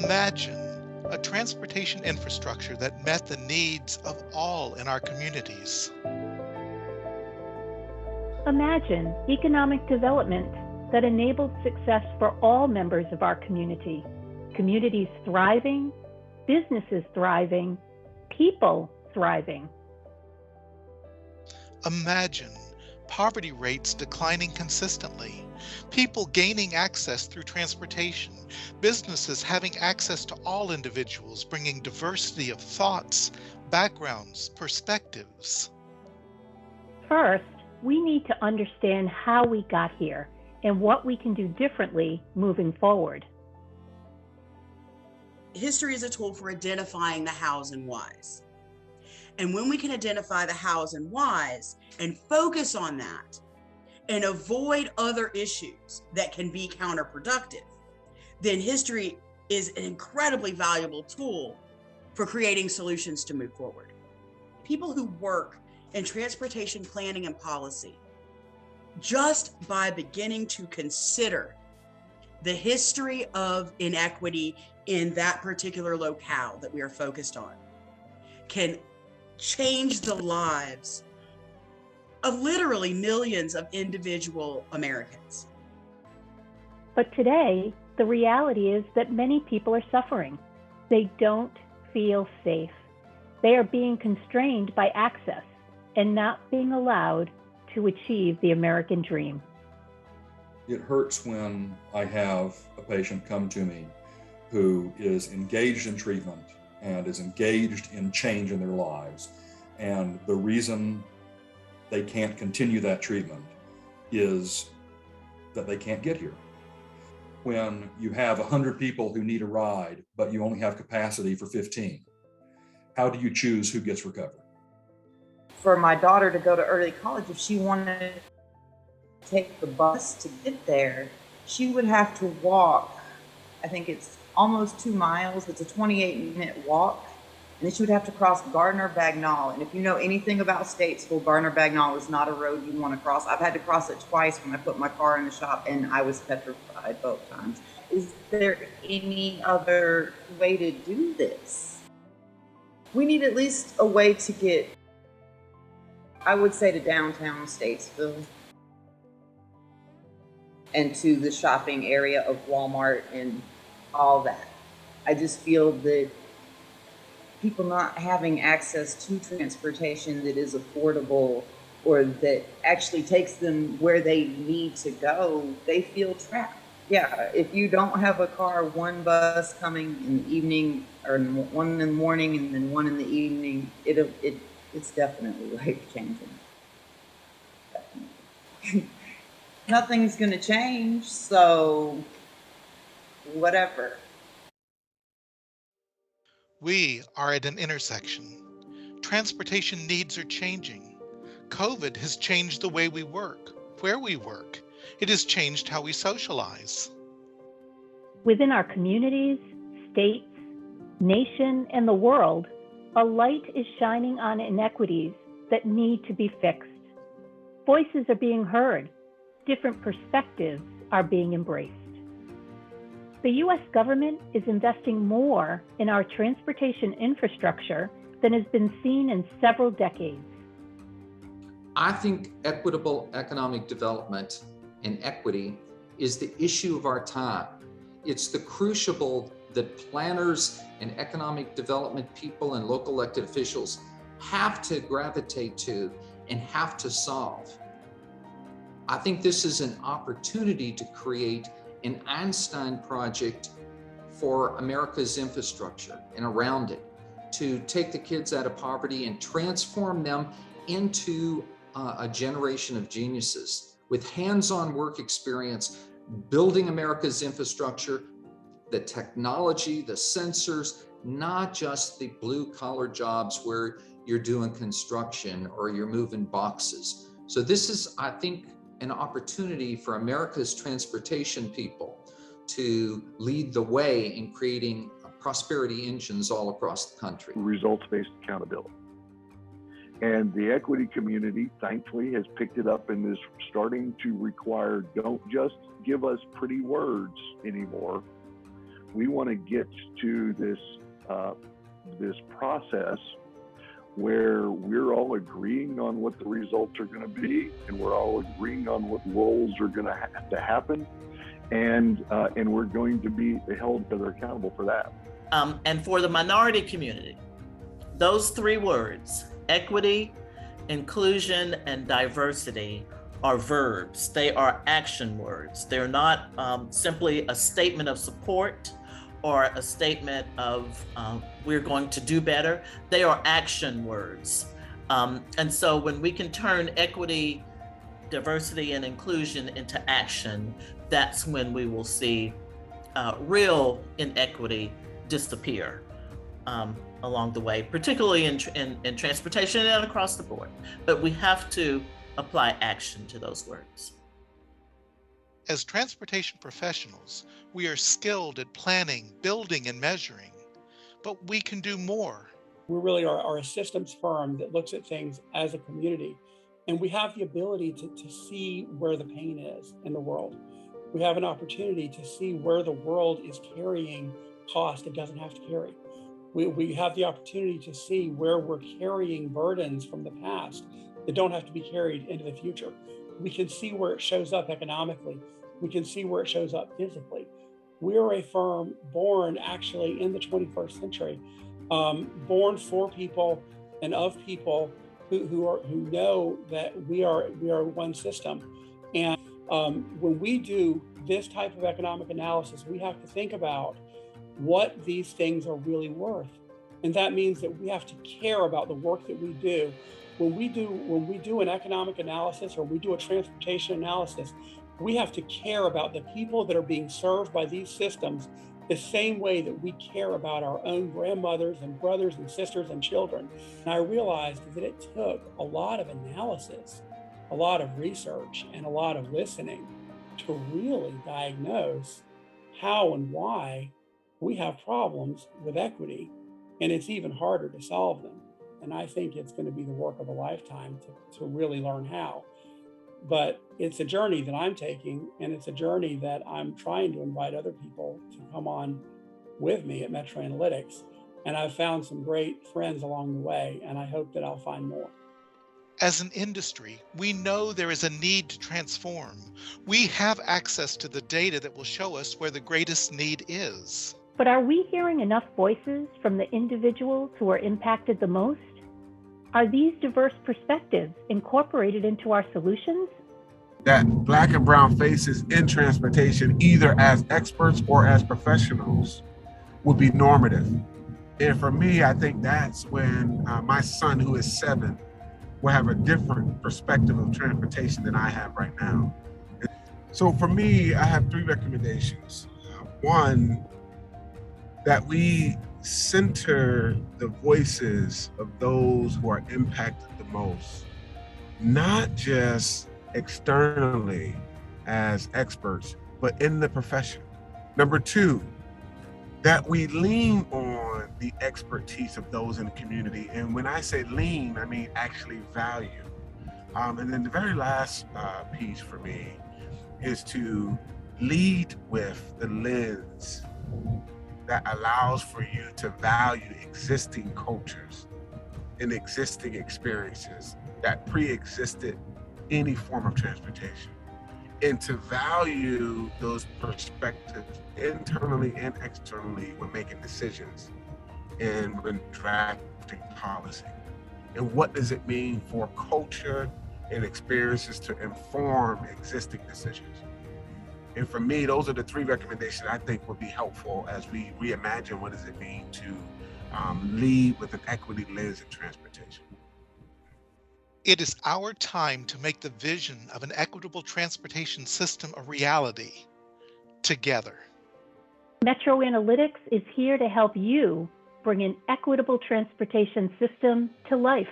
Imagine a transportation infrastructure that met the needs of all in our communities. Imagine economic development that enabled success for all members of our community. Communities thriving, businesses thriving, people thriving. Imagine poverty rates declining consistently, people gaining access through transportation, businesses having access to all individuals, bringing diversity of thoughts, backgrounds, perspectives. First, we need to understand how we got here and what we can do differently moving forward. History is a tool for identifying the hows and whys. And when we can identify the hows and whys and focus on that and avoid other issues that can be counterproductive, then history is an incredibly valuable tool for creating solutions to move forward. People who work in transportation planning and policy, just by beginning to consider the history of inequity in that particular locale that we are focused on, can change the lives of literally millions of individual Americans. But today, the reality is that many people are suffering. They don't feel safe. They are being constrained by access and not being allowed to achieve the American dream. It hurts when I have a patient come to me who is engaged in treatment and is engaged in change in their lives. And the reason they can't continue that treatment is that they can't get here. When you have 100 people who need a ride, but you only have capacity for 15, how do you choose who gets recovery? For my daughter to go to early college, if she wanted to take the bus to get there, she would have to walk. I think it's almost 2 miles. It's a 28-minute walk. And then she would have to cross Gardner-Bagnall. And if you know anything about Statesville, Gardner-Bagnall is not a road you want to cross. I've had to cross it twice when I put my car in the shop, and I was petrified both times. Is there any other way to do this? We need at least a way to get, I would say, to downtown Statesville and to the shopping area of Walmart and all that. I just feel that people not having access to transportation that is affordable or that actually takes them where they need to go, they feel trapped. Yeah, if you don't have a car, one bus coming in the evening or one in the morning and then one in the evening, it's definitely life-changing. Definitely. Nothing's gonna change, so whatever. We are at an intersection. Transportation needs are changing. COVID has changed the way we work, where we work. It has changed how we socialize. Within our communities, states, nation, and the world, a light is shining on inequities that need to be fixed. Voices are being heard. Different perspectives are being embraced. The U.S. government is investing more in our transportation infrastructure than has been seen in several decades. I think equitable economic development and equity is the issue of our time. It's the crucible that planners and economic development people and local elected officials have to gravitate to and have to solve. I think this is an opportunity to create an Einstein project for America's infrastructure and around it, to take the kids out of poverty and transform them into a generation of geniuses with hands-on work experience, building America's infrastructure, the technology, the sensors, not just the blue-collar jobs where you're doing construction or you're moving boxes. So this is, I think, an opportunity for America's transportation people to lead the way in creating prosperity engines all across the country. Results-based accountability. And the equity community, thankfully, has picked it up and is starting to require, don't just give us pretty words anymore, We want to get to this process where we're all agreeing on what the results are going to be, and we're all agreeing on what roles are going to have to happen, and we're going to be held accountable for that. And for the minority community, those three words, equity, inclusion, and diversity, are verbs. They are action words. They're not simply a statement of support or a statement of we're going to do better. They are action words. And so when we can turn equity, diversity, and inclusion into action, that's when we will see real inequity disappear along the way, particularly in transportation and across the board. But we have to apply action to those words. As transportation professionals, we are skilled at planning, building, and measuring, but we can do more. We really are a systems firm that looks at things as a community, and we have the ability to see where the pain is in the world. We have an opportunity to see where the world is carrying cost it doesn't have to carry. We have the opportunity to see where we're carrying burdens from the past that don't have to be carried into the future. We can see where it shows up economically. We can see where it shows up physically. We're a firm born actually in the 21st century, born for people and of people who know that we are one system. And when we do this type of economic analysis, we have to think about what these things are really worth. And that means that we have to care about the work that we do. When we do an economic analysis or we do a transportation analysis, we have to care about the people that are being served by these systems the same way that we care about our own grandmothers and brothers and sisters and children. And I realized that it took a lot of analysis, a lot of research, and a lot of listening to really diagnose how and why we have problems with equity, and it's even harder to solve them. And I think it's going to be the work of a lifetime to really learn how. But it's a journey that I'm taking, and it's a journey that I'm trying to invite other people to come on with me at Metro Analytics. And I've found some great friends along the way, and I hope that I'll find more. As an industry, we know there is a need to transform. We have access to the data that will show us where the greatest need is. But are we hearing enough voices from the individuals who are impacted the most? Are these diverse perspectives incorporated into our solutions? That Black and brown faces in transportation, either as experts or as professionals, would be normative. And for me, I think that's when my son, who is 7, will have a different perspective of transportation than I have right now. So for me, I have 3 recommendations. One, that we center the voices of those who are impacted the most, not just externally as experts, but in the profession. Number 2, that we lean on the expertise of those in the community. And when I say lean, I mean actually value. And then the very last piece for me is to lead with the lens that allows for you to value existing cultures and existing experiences that pre-existed any form of transportation, and to value those perspectives internally and externally when making decisions and when drafting policy. And what does it mean for culture and experiences to inform existing decisions? And for me, those are the 3 recommendations I think would be helpful as we reimagine what does it mean to lead with an equity lens in transportation. It is our time to make the vision of an equitable transportation system a reality together. Metro Analytics is here to help you bring an equitable transportation system to life.